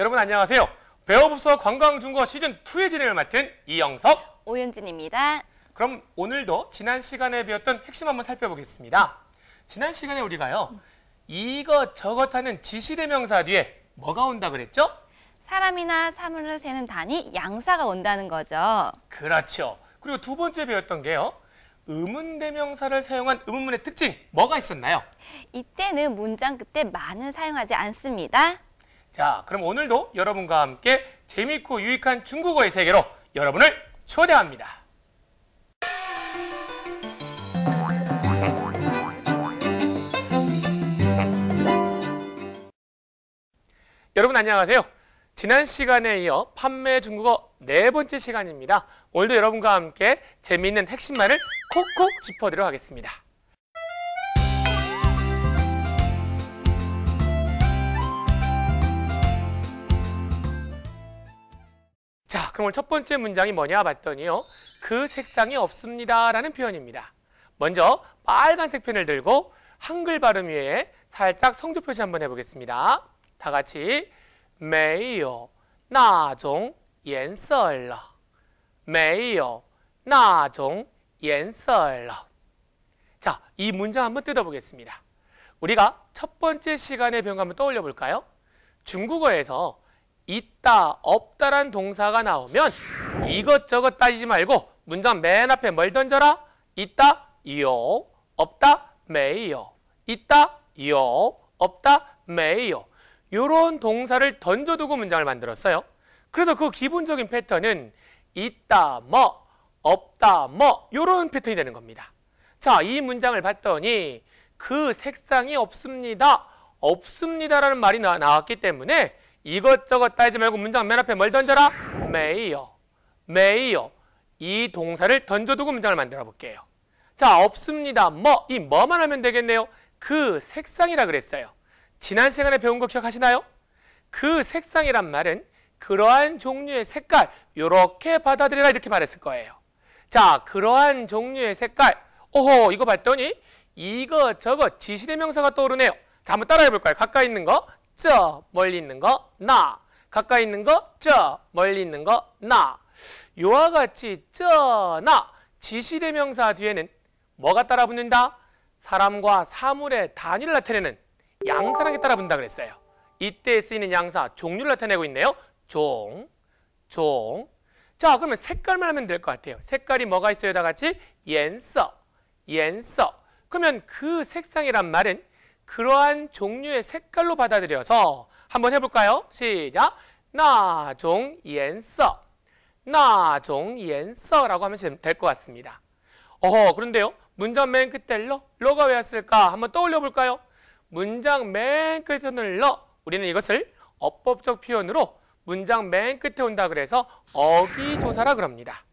여러분 안녕하세요. 배워봅서 관광중국어 시즌2의 진행을 맡은 이영석, 오윤진입니다. 그럼 오늘도 지난 시간에 배웠던 핵심 한번 살펴보겠습니다. 지난 시간에 우리가요, 이것저것 하는 지시대명사 뒤에 뭐가 온다 그랬죠? 사람이나 사물을 세는 단위, 양사가 온다는 거죠. 그렇죠. 그리고 두 번째 배웠던 게요, 의문대명사를 사용한 의문문의 특징, 뭐가 있었나요? 이때는 문장 끝에 많은 사용하지 않습니다. 자, 그럼 오늘도 여러분과 함께 재미있고 유익한 중국어의 세계로 여러분을 초대합니다. 여러분 안녕하세요. 지난 시간에 이어 판매 중국어 네 번째 시간입니다. 오늘도 여러분과 함께 재미있는 핵심만을 콕콕 짚어드리도록 하겠습니다. 자, 그럼 오늘 첫 번째 문장이 뭐냐 봤더니요, 그 색상이 없습니다 라는 표현입니다. 먼저 빨간색 펜을 들고 한글 발음 위에 살짝 성조 표시 한번 해보겠습니다. 다 같이 没有那种颜色了没有那种颜色了 자, 이 문장 한번 뜯어보겠습니다. 우리가 첫 번째 시간에 배운 거 한번 떠올려 볼까요? 중국어에서 있다, 없다란 동사가 나오면 이것저것 따지지 말고 문장 맨 앞에 뭘 던져라? 있다, 有, 없다, 没有. 있다, 有, 없다, 没有. 요런 동사를 던져두고 문장을 만들었어요. 그래서 그 기본적인 패턴은 있다, 뭐, 없다, 뭐 요런 패턴이 되는 겁니다. 자, 이 문장을 봤더니 그 색상이 없습니다, 없습니다라는 말이 나왔기 때문에 이것저것 따지지 말고 문장 맨 앞에 뭘 던져라? 没有, 没有. 이 동사를 던져두고 문장을 만들어 볼게요. 자, 없습니다, 뭐, 이 뭐만 하면 되겠네요. 그 색상이라 그랬어요. 지난 시간에 배운 거 기억하시나요? 그 색상이란 말은 그러한 종류의 색깔, 요렇게 받아들여라 이렇게 말했을 거예요. 자, 그러한 종류의 색깔. 오호, 이거 봤더니 이것저것 지시대명사가 떠오르네요. 자, 한번 따라해 볼까요? 가까이 있는 거, 저, 멀리 있는 거, 나. 가까이 있는 거, 저, 멀리 있는 거, 나. 요와 같이 저, 나. 지시대명사 뒤에는 뭐가 따라 붙는다? 사람과 사물의 단위를 나타내는 양사랑이 따라 붙는다 그랬어요. 이때 쓰이는 양사, 종류를 나타내고 있네요. 종, 종. 자, 그러면 색깔만 하면 될 것 같아요. 색깔이 뭐가 있어요? 다 같이? 颜色, 颜色. 그러면 그 색상이란 말은 그러한 종류의 색깔로 받아들여서 한번 해볼까요? 시작! 那种颜色, 那种颜色라고 하면 될 것 같습니다. 그런데요, 문장 맨 끝에 러가 왜 왔을까? 한번 떠올려 볼까요? 문장 맨 끝에는 러, 우리는 이것을 어법적 표현으로 문장 맨 끝에 온다 그래서 어기조사라 그럽니다.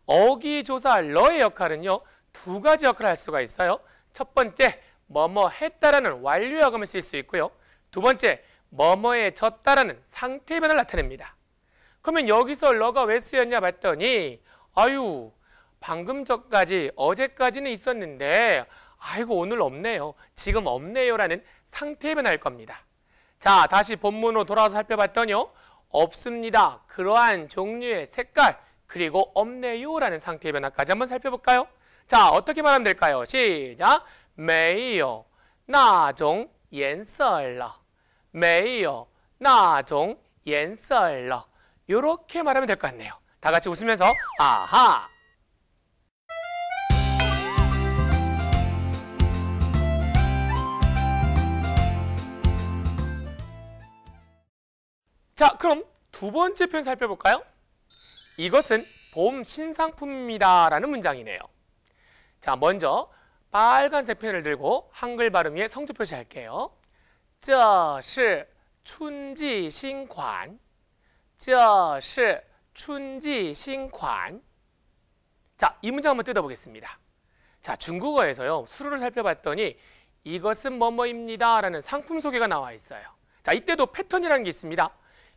어기조사 러의 역할은요, 두 가지 역할을 할 수가 있어요. 첫 번째, 뭐뭐 했다라는 완료약음을 쓸 수 있고요. 두 번째, 뭐뭐에 졌다라는 상태 변화를 나타냅니다. 그러면 여기서 러가 왜 쓰였냐 봤더니, 아유, 방금 전까지, 어제까지는 있었는데 아이고 오늘 없네요, 지금 없네요라는 상태 변화일 겁니다. 자, 다시 본문으로 돌아와서 살펴봤더니요, 없습니다, 그러한 종류의 색깔, 그리고 없네요라는 상태 변화까지 한번 살펴볼까요? 자, 어떻게 말하면 될까요? 시작! 没有那种颜色了没有那种颜色了 요렇게 말하면 될 것 같네요. 다 같이 웃으면서 아하! 자, 그럼 두 번째 표현 살펴볼까요? 이것은 봄 신상품입니다 라는 문장이네요. 자, 먼저 빨간색 펜을 들고 한글 발음 위에 성조 표시할게요. 这是春季新款这是春季新款 자, 이 문장 한번 뜯어보겠습니다. 자, 중국어에서요, 수로를 살펴봤더니 이것은 뭐뭐입니다 라는 상품 소개가 나와 있어요. 자, 이때도 패턴이라는 게 있습니다.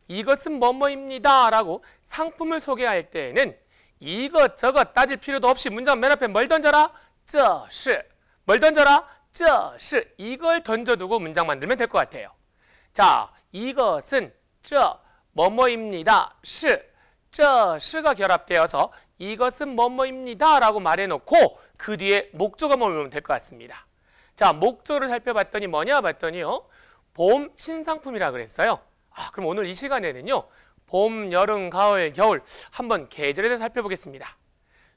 이것은 뭐뭐입니다 라고 상품을 소개할 때에는 이것저것 따질 필요도 없이 문장 맨 앞에 뭘 던져라? 这是. 뭘 던져라? 这是. 이걸 던져두고 문장 만들면 될 것 같아요. 자, 이것은 这 뭐뭐입니다. 是, 这是가 결합되어서 이것은 뭐뭐입니다 라고 말해놓고 그 뒤에 목조가 머물면 될 것 같습니다. 자, 목조를 살펴봤더니 뭐냐 봤더니요. 봄 신상품이라 그랬어요. 그럼 오늘 이 시간에는요. 봄, 여름, 가을, 겨울 한번 계절에 대해서 살펴보겠습니다.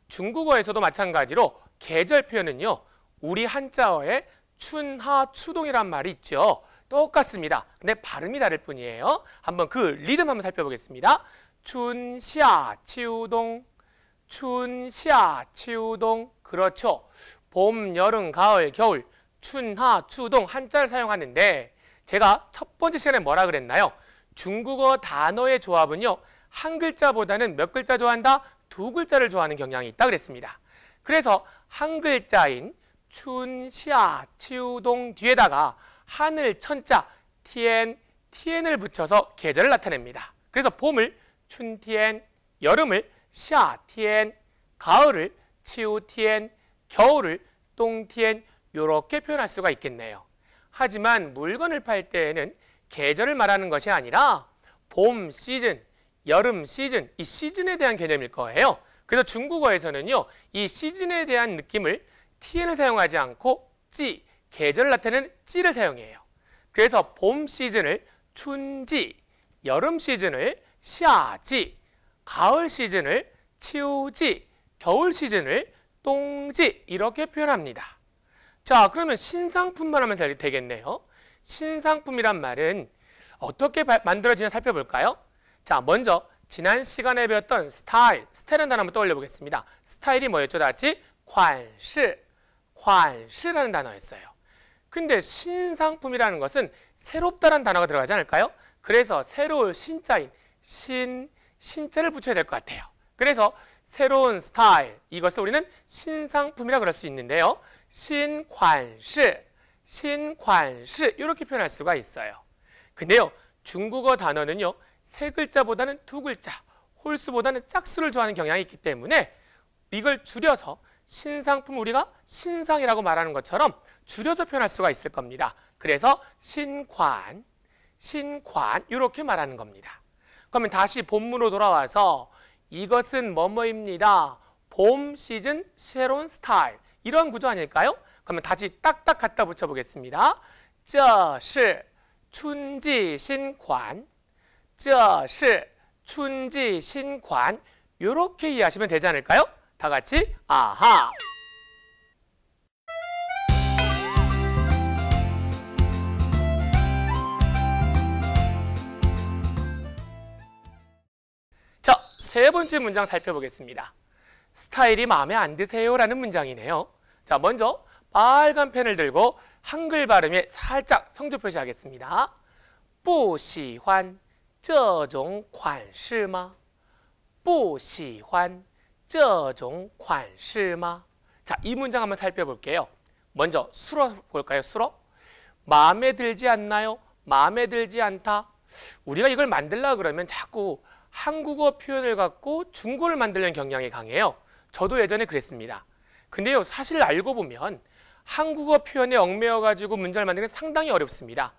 중국어에서도 마찬가지로 계절 표현은요. 우리 한자어에 춘, 하, 추동이란 말이 있죠. 똑같습니다. 근데 발음이 다를 뿐이에요. 한번 그 리듬 한번 살펴보겠습니다. 춘, 夏, 치우동, 춘, 夏, 치우동. 그렇죠. 봄, 여름, 가을, 겨울, 춘, 하, 추동 한자를 사용하는데 제가 첫 번째 시간에 뭐라 그랬나요? 중국어 단어의 조합은요. 한 글자보다는 몇 글자 좋아한다? 두 글자를 좋아하는 경향이 있다 그랬습니다. 그래서 한 글자인 춘, 夏, 치우동 뒤에다가 하늘, 천자, 티엔을 붙여서 계절을 나타냅니다. 그래서 봄을 춘티엔, 여름을 샤티엔, 가을을 치우티엔, 겨울을 똥티엔 이렇게 표현할 수가 있겠네요. 하지만 물건을 팔 때에는 계절을 말하는 것이 아니라 봄 시즌, 여름 시즌, 이 시즌에 대한 개념일 거예요. 그래서 중국어에서는요, 이 시즌에 대한 느낌을 티엔을 사용하지 않고 찌, 계절을 나타내는 찌를 사용해요. 그래서 봄 시즌을 춘지, 여름 시즌을 샤지, 가을 시즌을 치우지, 겨울 시즌을 똥지 이렇게 표현합니다. 자, 그러면 신상품만 하면 잘 되겠네요. 신상품이란 말은 어떻게 만들어지냐 살펴볼까요? 자, 먼저 지난 시간에 배웠던 스타일이라는 단어 한번 떠올려 보겠습니다. 스타일이 뭐였죠? 다 같이 관시라는 단어였어요. 근데 신상품이라는 것은 새롭다라는 단어가 들어가지 않을까요? 그래서 새로운 신자인 신자를 붙여야 될 것 같아요. 그래서 새로운 스타일, 이것을 우리는 신상품이라 그럴 수 있는데요. 신관시 이렇게 표현할 수가 있어요. 근데요, 중국어 단어는요, 세 글자보다는 두 글자, 홀수보다는 짝수를 좋아하는 경향이 있기 때문에 이걸 줄여서 신상품 우리가 신상이라고 말하는 것처럼 줄여서 표현할 수가 있을 겁니다. 그래서 신관 이렇게 말하는 겁니다. 그러면 다시 본문으로 돌아와서 이것은 뭐뭐입니다. 봄 시즌 새로운 스타일 이런 구조 아닐까요? 그러면 다시 딱딱 갖다 붙여보겠습니다. 这是春季新款这是春季新款이렇게 이해하시면 되지 않을까요? 다 같이 아하! 자, 세 번째 문장 살펴보겠습니다. 스타일이 마음에 안 드세요? 라는 문장이네요. 자, 먼저 빨간 펜을 들고 한글 발음에 살짝 성조 표시하겠습니다. 不喜欢这种款式吗?不喜欢这种款式吗? 자, 이 문장 한번 살펴볼게요. 먼저 수로 볼까요? 수로? 마음에 들지 않나요? 마음에 들지 않다. 우리가 이걸 만들려고 그러면 자꾸 한국어 표현을 갖고 중국어를 만들려는 경향이 강해요. 저도 예전에 그랬습니다. 근데요, 사실 알고 보면 한국어 표현에 얽매여 가지고 문장을 만드는 게 상당히 어렵습니다.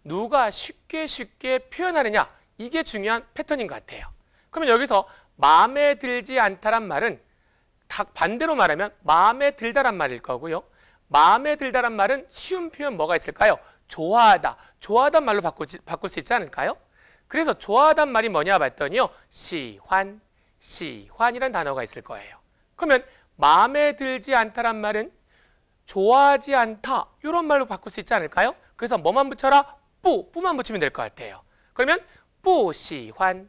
누가 쉽게 표현하느냐, 이게 중요한 패턴인 것 같아요. 그러면 여기서 마음에 들지 않다란 말은 반대로 말하면 마음에 들다란 말일 거고요. 마음에 들다란 말은 쉬운 표현 뭐가 있을까요? 좋아하다. 좋아하단 말로 바꿀 수 있지 않을까요? 그래서 좋아하단 말이 뭐냐 봤더니요. 시환이란 단어가 있을 거예요. 그러면 마음에 들지 않다란 말은 좋아하지 않다. 이런 말로 바꿀 수 있지 않을까요? 그래서 뭐만 붙여라? 뿌만 붙이면 될 것 같아요. 그러면 不喜欢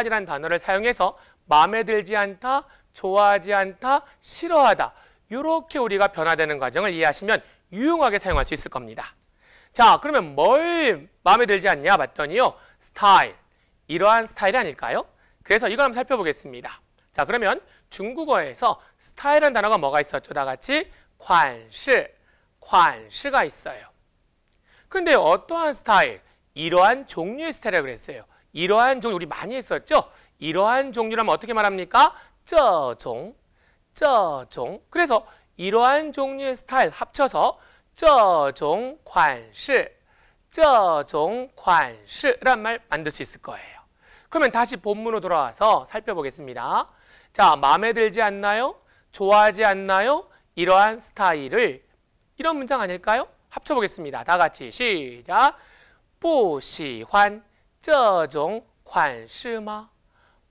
이란 단어를 사용해서 마음에 들지 않다, 좋아하지 않다, 싫어하다 이렇게 우리가 변화되는 과정을 이해하시면 유용하게 사용할 수 있을 겁니다. 자, 그러면 뭘 마음에 들지 않냐 봤더니요. 스타일, 이러한 스타일이 아닐까요? 그래서 이걸 한번 살펴보겠습니다. 자, 그러면 중국어에서 스타일이라는 단어가 뭐가 있었죠? 다 같이 관시가 있어요. 근데 어떠한 스타일? 이러한 종류의 스타일이라고 그랬어요. 이러한 종류 우리 많이 했었죠? 이러한 종류라면 어떻게 말합니까? 这种 그래서 이러한 종류의 스타일 합쳐서 这种款式这种款式란 말 만들 수 있을 거예요. 그러면 다시 본문으로 돌아와서 살펴보겠습니다. 자, 마음에 들지 않나요? 좋아하지 않나요? 이러한 스타일을 이런 문장 아닐까요? 합쳐보겠습니다. 다 같이 시작. 不喜欢这种款式吗?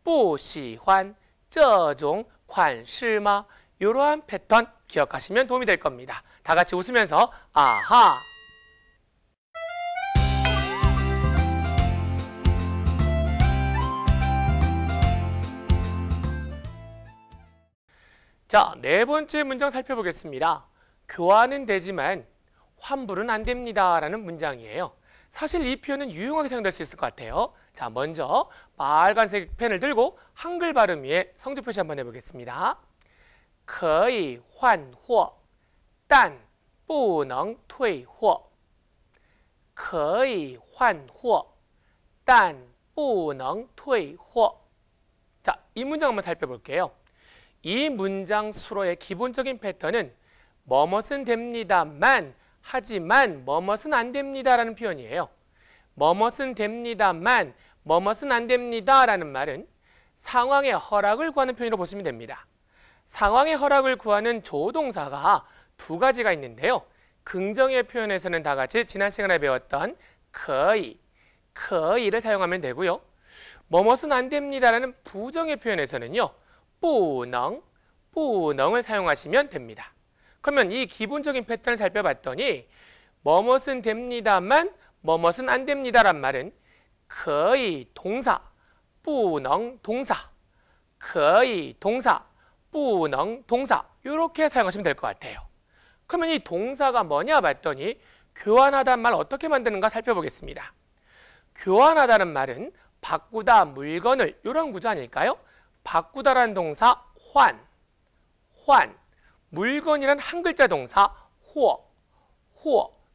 不喜欢这种款式吗? 이러한 패턴 기억하시면 도움이 될 겁니다. 다 같이 웃으면서 아하. 자, 네 번째 문장 살펴보겠습니다. 교환은 되지만 환불은 안 됩니다 라는 문장이에요. 사실 이 표현은 유용하게 사용될 수 있을 것 같아요. 자, 먼저 빨간색 펜을 들고 한글 발음 위에 성조 표시 한번 해보겠습니다. 可以换货但不能退货可以换货但不能退货 자, 이 문장 한번 살펴볼게요. 이 문장 수로의 기본적인 패턴은 뭐뭇은 됩니다만 하지만 뭐뭇은 안 됩니다라는 표현이에요. 뭐뭇은 됩니다만 뭐뭇은 안 됩니다라는 말은 상황의 허락을 구하는 표현으로 보시면 됩니다. 상황의 허락을 구하는 조동사가 두 가지가 있는데요. 긍정의 표현에서는 다 같이 지난 시간에 배웠던 可以, 可以를 사용하면 되고요. 뭐뭇은 안 됩니다라는 부정의 표현에서는요. 不能, 不能을 사용하시면 됩니다. 그러면 이 기본적인 패턴을 살펴봤더니 뭐뭇은 됩니다만 뭐뭇은 안 됩니다란 말은 可以 동사, 不能 동사, 可以 동사, 不能 동사 이렇게 사용하시면 될 것 같아요. 그러면 이 동사가 뭐냐 봤더니 교환하다는 말 어떻게 만드는가 살펴보겠습니다. 교환하다는 말은 바꾸다 물건을 이런 구조 아닐까요? 바꾸다라는 동사 환, 물건이란 한 글자 동사 호.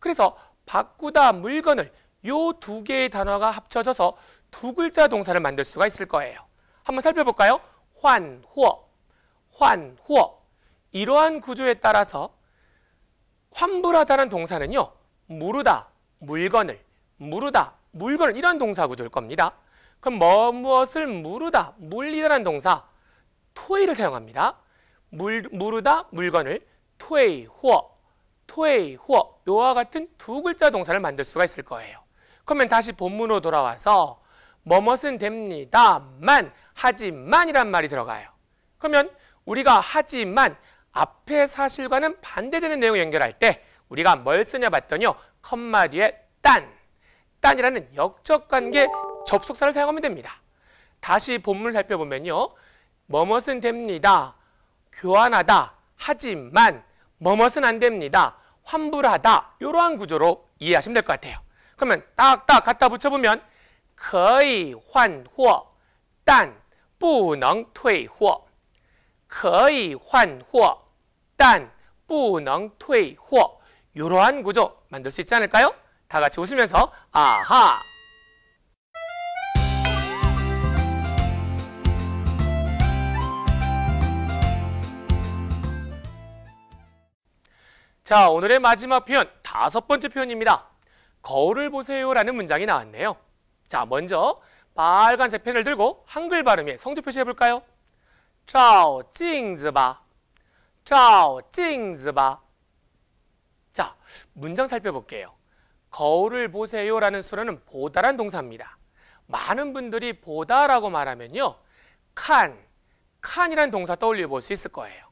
그래서 바꾸다 물건을 요 두 개의 단어가 합쳐져서 두 글자 동사를 만들 수가 있을 거예요. 한번 살펴볼까요? 환호. 이러한 구조에 따라서 환불하다는 동사는요. 무르다 물건을 이런 동사 구조일 겁니다. 그럼 무엇을 무르다, 물리다라는 동사 토이를 사용합니다. 무르다 물건을 토이호 이와 같은 두 글자 동사를 만들 수가 있을 거예요. 그러면 다시 본문으로 돌아와서 뭐뭇은 됩니다만 하지만이란 말이 들어가요. 그러면 우리가 하지만 앞의 사실과는 반대되는 내용을 연결할 때 우리가 뭘 쓰냐 봤더니요. 컴마 뒤에 딴이라는 역적관계 접속사를 사용하면 됩니다. 다시 본문을 살펴보면요. 뭐뭇은 됩니다. 교환하다. 하지만 뭐뭇은 안 됩니다. 환불하다. 이러한 구조로 이해하시면 될 것 같아요. 그러면 딱딱 갖다 붙여보면 可以换货但不能退货可以换货但不能退货 이러한 구조 만들 수 있지 않을까요? 다 같이 웃으면서 아하. 자, 오늘의 마지막 표현, 다섯 번째 표현입니다. 거울을 보세요라는 문장이 나왔네요. 자, 먼저 빨간색 펜을 들고 한글 발음에 성조 표시해 볼까요? 照镜子吧照镜子吧 자, 문장 살펴볼게요. 거울을 보세요라는 수로는 보다란 동사입니다. 많은 분들이 보다라고 말하면요. 칸이라는 동사 떠올려 볼 수 있을 거예요.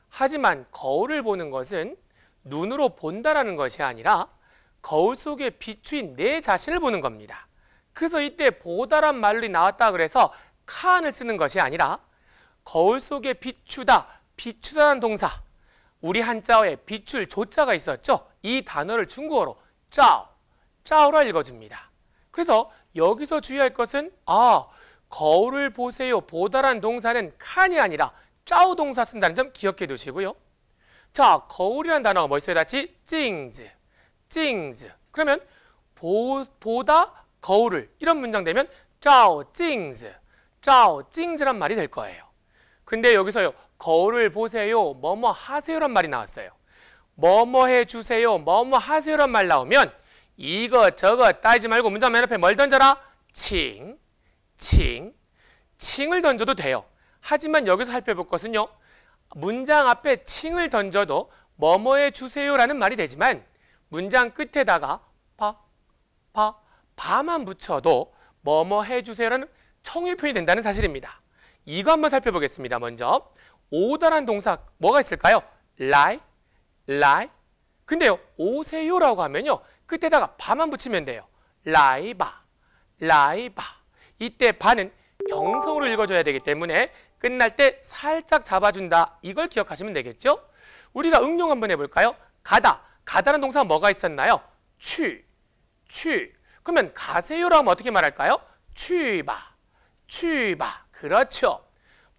하지만 거울을 보는 것은 눈으로 본다라는 것이 아니라 거울 속에 비추인 내 자신을 보는 겁니다. 그래서 이때 보다란 말이 나왔다 그래서 칸을 쓰는 것이 아니라 거울 속에 비추다라는 동사 우리 한자어에 비출 조자가 있었죠. 이 단어를 중국어로 짜오로 읽어줍니다. 그래서 여기서 주의할 것은 거울을 보세요. 보다란 동사는 칸이 아니라 짜오 동사 쓴다는 점 기억해 두시고요. 자, 거울이라는 단어가 뭐 있어요? 같이 찡즈. 그러면 보다 거울을 이런 문장 되면 짜오찡즈란 말이 될 거예요. 근데 여기서요. 거울을 보세요. 뭐뭐 하세요란 말이 나왔어요. 뭐뭐 해주세요. 뭐뭐 하세요란 말 나오면 이것저것 따지지 말고 문장 맨 앞에 뭘 던져라? 칭, 칭, 칭을 던져도 돼요. 하지만 여기서 살펴볼 것은요. 문장 앞에 칭을 던져도 뭐뭐해 주세요라는 말이 되지만 문장 끝에다가 바만 붙여도 뭐뭐 해주세요라는 청유 표현이 된다는 사실입니다. 이거 한번 살펴보겠습니다. 먼저 오다란 동사 뭐가 있을까요? lie. 근데요, 오세요라고 하면요, 끝에다가 바만 붙이면 돼요. 라이바. 이때 바는 경성으로 읽어줘야 되기 때문에 끝날 때 살짝 잡아준다. 이걸 기억하시면 되겠죠? 우리가 응용 한번 해볼까요? 가다라는 동사가 뭐가 있었나요? 취. 그러면 가세요라고 하면 어떻게 말할까요? 취바. 그렇죠.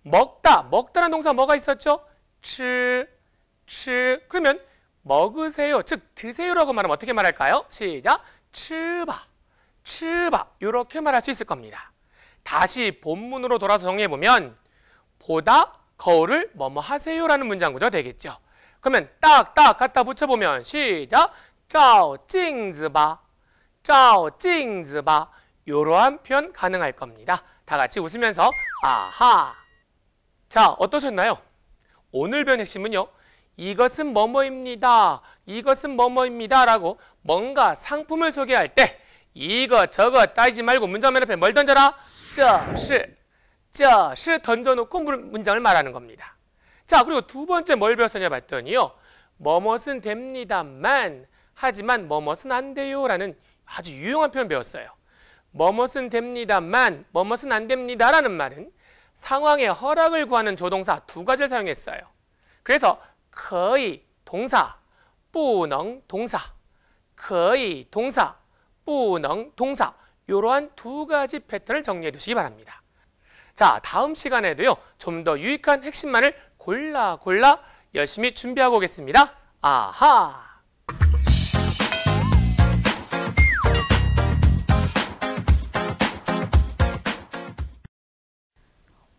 먹다라는 동사 뭐가 있었죠? 치. 그러면 먹으세요, 즉 드세요라고 말하면 어떻게 말할까요? 시작. 츠바. 이렇게 말할 수 있을 겁니다. 다시 본문으로 돌아서 정리해보면 보다 거울을 뭐뭐 하세요라는 문장 구조가 되겠죠. 그러면 딱 갖다 붙여보면 시작. 照镜子吧. 이러한 표현 가능할 겁니다. 다 같이 웃으면서 아하. 자, 어떠셨나요? 오늘 배운 핵심은요, 이것은 뭐뭐입니다, 라고 뭔가 상품을 소개할 때 이것저것 따지지 말고 문장 맨 앞에 뭘 던져라? 这是 던져놓고 문장을 말하는 겁니다. 자, 그리고 두 번째 뭘 배웠었냐 봤더니요, 뭐뭇은 됩니다만 하지만 뭐뭇은 안 돼요 라는 아주 유용한 표현 배웠어요. 뭐뭇은 됩니다만 뭐뭇은 안 됩니다라는 말은 상황의 허락을 구하는 조동사 두 가지를 사용했어요. 그래서 可以 동사, 不能 동사, 可以 동사, 不能 동사, 이러한 두 가지 패턴을 정리해 두시기 바랍니다. 자, 다음 시간에도요, 좀 더 유익한 핵심만을 골라 열심히 준비하고 오겠습니다. 아하!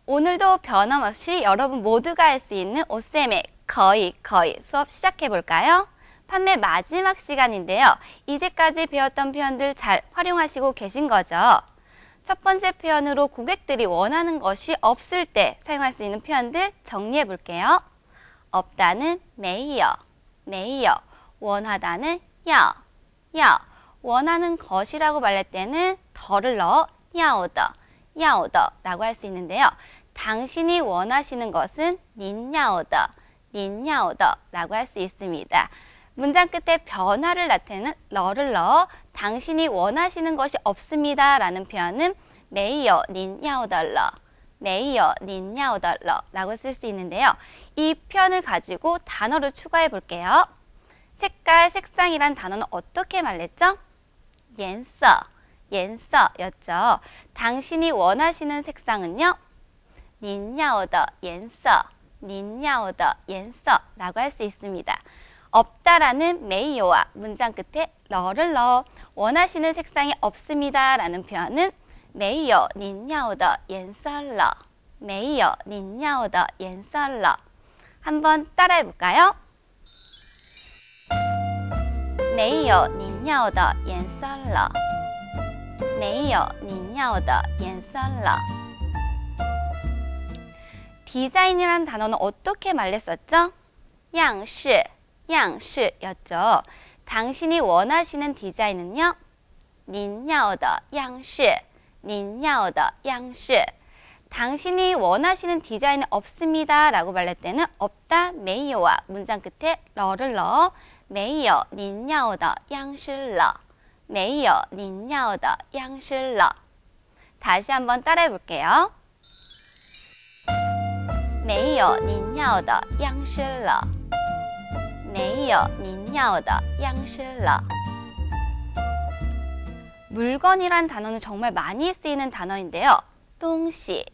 오늘도 변함없이 여러분 모두가 할 수 있는 오쌤의 거의 수업 시작해 볼까요? 판매 마지막 시간인데요. 이제까지 배웠던 표현들 잘 활용하시고 계신 거죠? 첫 번째 표현으로 고객들이 원하는 것이 없을 때 사용할 수 있는 표현들 정리해 볼게요. 없다는 没有, 원하다는 要, 원하는 것이라고 말할 때는 더를 넣어 要的 라고 할 수 있는데요. 당신이 원하시는 것은 您要的 라고 할 수 있습니다. 문장 끝에 변화를 나타내는 러를 넣어 당신이 원하시는 것이 없습니다 라는 표현은 没有您要的了 라고 쓸 수 있는데요. 이 표현을 가지고 단어를 추가해 볼게요. 색상이란 단어는 어떻게 말했죠? 颜色 였죠. 당신이 원하시는 색상은요, 您要的颜色 라고 할 수 있습니다. 없다라는 没有와 문장 끝에 러를 넣어 원하시는 색상이 없습니다 라는 표현은 没有您要的颜色了 한번 따라해 볼까요? 没有您要的颜色了没有您要的颜色了 디자인이라는 단어는 어떻게 말했었죠? 样式 였죠. 당신이 원하시는 디자인은요, 您要的样式 당신이 원하시는 디자인은 없습니다 라고 말할 때는 없다 没有와 문장 끝에 러를 넣어 没有您要的样式了 没有您要的样式了 다시 한번 따라해 볼게요. 没有您要的样式了没有您要的样式了 물건이란 단어는 정말 많이 쓰이는 단어인데요. 东西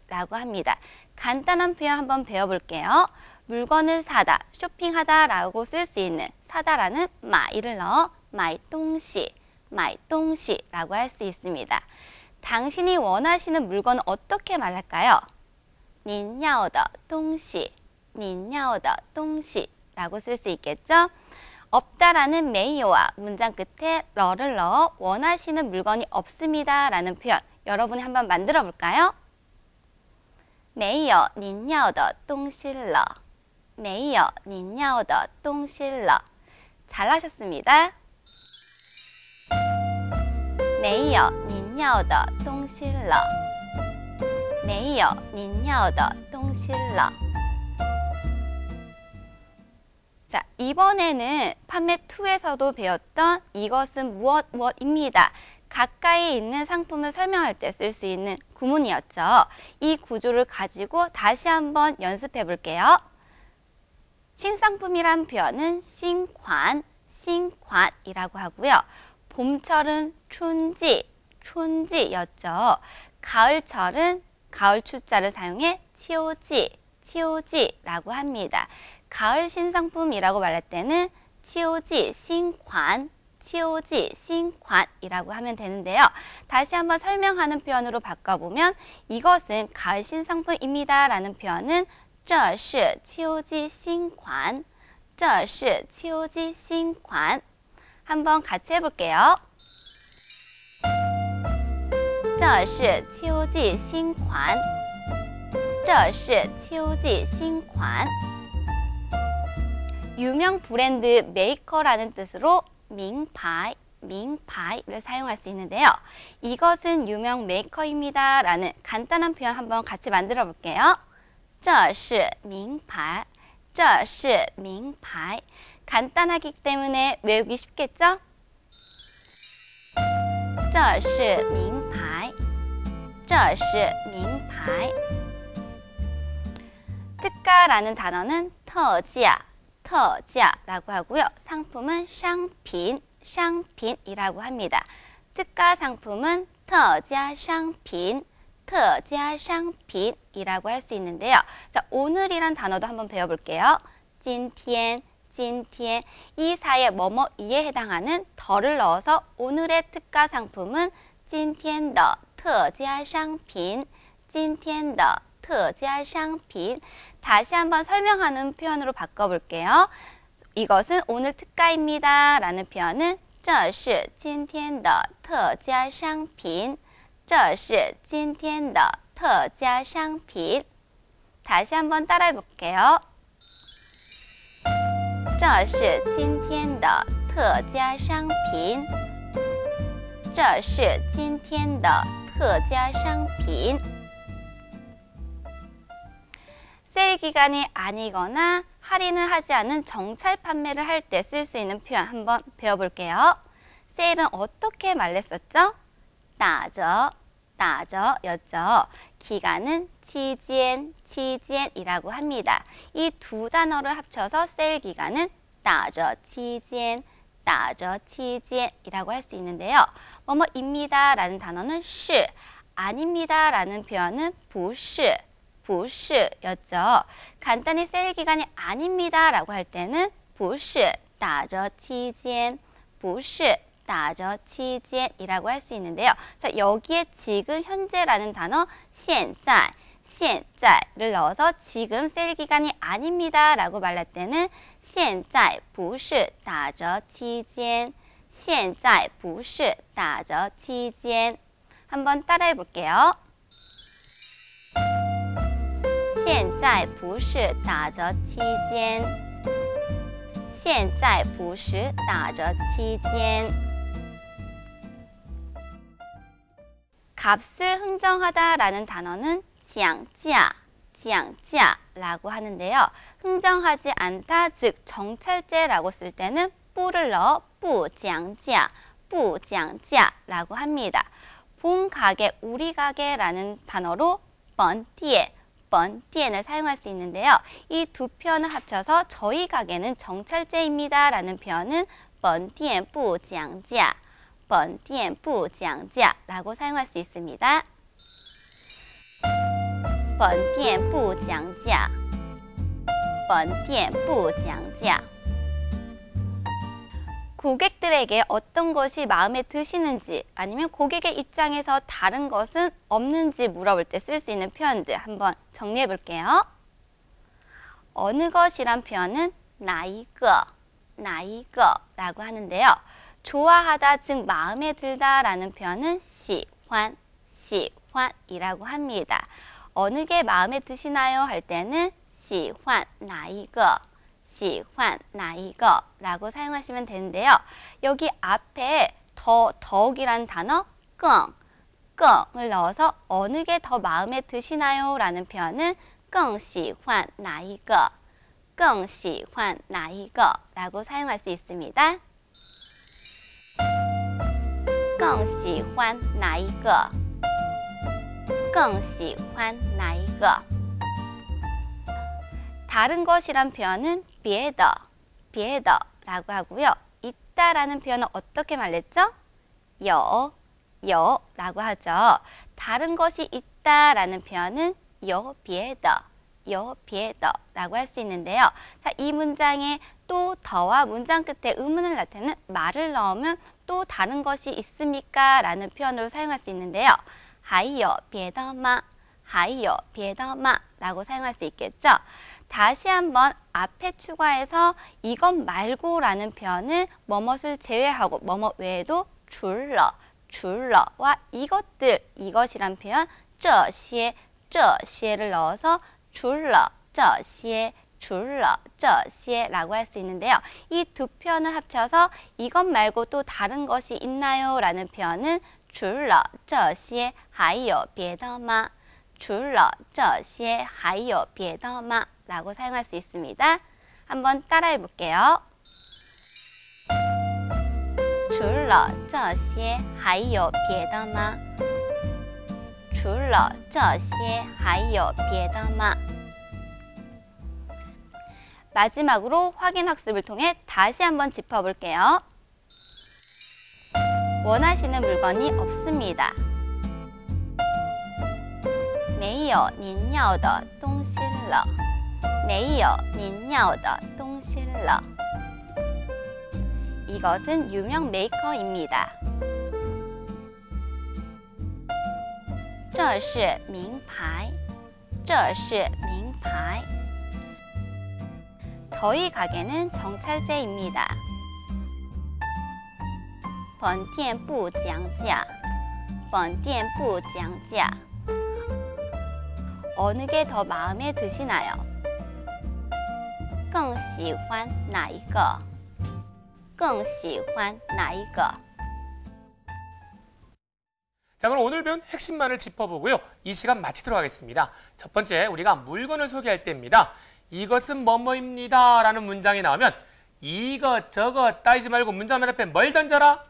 라고 합니다. 간단한 표현 한번 배워볼게요. 물건을 사다, 쇼핑하다 라고 쓸 수 있는 사다라는 마이를 넣어 买东西 라고 할 수 있습니다. 당신이 원하시는 물건은 어떻게 말할까요? 您要的东西 라고 쓸 수 있겠죠? 없다라는 메이요와 문장 끝에 러를 넣어 원하시는 물건이 없습니다 라는 표현 여러분이 한번 만들어 볼까요? 没有您要的东西了没有您要的东西了 잘하셨습니다. 没有您要的东西了没有您要的东西了 자, 이번에는 판매 2에서도 배웠던 이것은 무엇 무엇입니다. 가까이 있는 상품을 설명할 때 쓸 수 있는 구문이었죠. 이 구조를 가지고 다시 한번 연습해 볼게요. 신상품이란 표현은 신관, 신관이라고 하고요. 봄철은 춘지, 춘지였죠. 가을철은 가을 추자를 사용해 치오지, 치오지라고 합니다. 가을 신상품이라고 말할 때는 치오지 신관, 치오지 신관이라고 하면 되는데요. 다시 한번 설명하는 표현으로 바꿔보면 이것은 가을 신상품입니다 라는 표현은 这是秋季新款这是秋季新款 한번 같이 해볼게요. 这是秋季新款这是秋季新款 유명 브랜드 메이커라는 뜻으로 밍파이, 밍파이를 사용할 수 있는데요. 이것은 유명 메이커입니다 라는 간단한 표현 한번 같이 만들어 볼게요. 这是名牌这是名牌 간단하기 때문에 외우기 쉽겠죠? 这是名牌这是名牌 특가라는 단어는 特价特价라고 하고요. 상품은 商品 商品이라고 합니다. 특가 상품은 特价商品特价商品이라고 할 수 있는데요. 자, 오늘이란 단어도 한번 배워볼게요. 今天 今天 이 사이에 뭐뭐이에 해당하는 더를 넣어서 오늘의 특가 상품은 今天的特价商品今天的特价商品 다시 한번 설명하는 표현으로 바꿔볼게요. 이것은 오늘 특가입니다 라는 표현은 这是今天的特价商品这是今天的特价商品 다시 한번 따라해 볼게요. 这是今天的特价商品这是今天的特价商品 세일 기간이 아니거나 할인을 하지 않은 정찰 판매를 할 때 쓸 수 있는 표현 한번 배워볼게요. 세일은 어떻게 말했었죠? 打折, 打折였죠. 기간은 期间, 期间이라고 합니다. 이 두 단어를 합쳐서 세일 기간은 打折期间, 打折期间이라고 할 수 있는데요. 뭐뭐입니다 라는 단어는 是, 아닙니다 라는 표현은 不是, 不是였죠. 간단히 세일 기간이 아닙니다 라고 할 때는 不是打折期间, 不是打折期间이라고 할 수 있는데요. 자, 여기에 지금 현재라는 단어 现在, 现在를 넣어서 지금 세일 기간이 아닙니다 라고 말할 때는 现在不是打折期间现在不是打折期间 한번 따라해 볼게요. 现在不是打折期间现在不是打折期间 값을 흥정하다 라는 단어는 讲价, 讲价라고 하는데요. 흥정하지 않다, 즉 정찰제라고 쓸 때는 不를 넣어 不讲价, 不讲价라고 합니다. 본 가게, 우리 가게라는 단어로 本店, 本店을 사용할 수 있는데요. 이 두 표현을 합쳐서 저희 가게는 정찰제입니다 라는 표현은 本店不讲价本店不讲价라고 사용할 수 있습니다. 本店不讲价本店不讲价 고객들에게 어떤 것이 마음에 드시는지 아니면 고객의 입장에서 다른 것은 없는지 물어볼 때 쓸 수 있는 표현들 한번 정리해 볼게요. 어느 것이란 표현은 哪一个哪一个 라고 하는데요. 좋아하다, 즉 마음에 들다라는 표현은 喜欢, 喜欢 이라고 합니다. 어느 게 마음에 드시나요? 할 때는 喜欢哪一个, 喜欢哪一个 라고 사용하시면 되는데요. 여기 앞에 더욱이라는 단어 更, 更을 넣어서 어느 게 더 마음에 드시나요? 라는 표현은 更喜欢哪一个, 更喜欢哪一个 라고 사용할 수 있습니다. 更喜欢哪一个, 更喜欢哪一个 다른 것이란 표현은 别的, 别的 라고 하고요. 있다라는 표현은 어떻게 말했죠? 有, 有 라고 하죠. 다른 것이 있다라는 표현은 有别的, 有别的 라고 할 수 있는데요. 자, 이 문장에 또 더와 문장 끝에 의문을 나타내는 말을 넣으면 또 다른 것이 있습니까? 라는 표현으로 사용할 수 있는데요. 还有别的吗? 还有别的吗? 라고 사용할 수 있겠죠. 다시 한번 앞에 추가해서 이것 말고 라는 표현은 뭐뭇을 제외하고 뭐뭇 외에도 除了, 除了와 이것들, 이것이란 표현 这些, 这些를 넣어서 除了这些, 除了这些 라고 할 수 있는데요. 이 두 표현을 합쳐서 이것 말고 또 다른 것이 있나요? 라는 표현은 除了这些还有别的吗? 除了这些还有别的吗? 라고 사용할 수 있습니다. 한번 따라해 볼게요. 除了这些还有别的吗? 除了这些还有别的吗? 마지막으로 확인 학습을 통해 다시 한번 짚어볼게요. 원하시는 물건이 없습니다. 没有您要的东西了. 没有您要的东西了. 이것은 유명 메이커입니다. 这是名牌. 这是名牌. 저희 가게는 정찰제입니다. 本店不讲价. 本店不讲价. 어느 게 더 마음에 드시나요? 更喜欢哪一个? 更喜欢哪一个? 자, 그럼 오늘 배운 핵심만을 짚어보고요. 이 시간 마치도록 하겠습니다. 첫 번째, 우리가 물건을 소개할 때입니다. 이것은 뭐뭐입니다 라는 문장이 나오면 이것 저것 따지지 말고 문장 맨 앞에 뭘 던져라?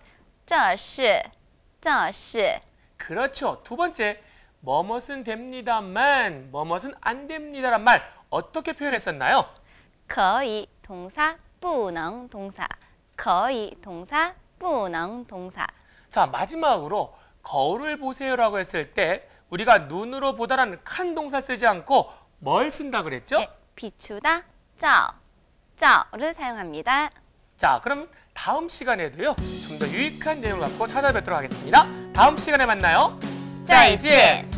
这是, 这是. 그렇죠. 두 번째, 뭐뭇은 됩니다만 뭐뭇은 안 됩니다란 말 어떻게 표현했었나요? 可以 동사, 不能 동사. 可以 동사, 不能 동사. 자, 마지막으로 거울을 보세요라고 했을 때 우리가 눈으로 보다라는 칸 동사 쓰지 않고 뭘 쓴다 그랬죠? 네, 비추다, 照, 照를 사용합니다. 자, 그럼 다음 시간에도요. 좀 더 유익한 내용 갖고 찾아뵙도록 하겠습니다. 다음 시간에 만나요. 再见.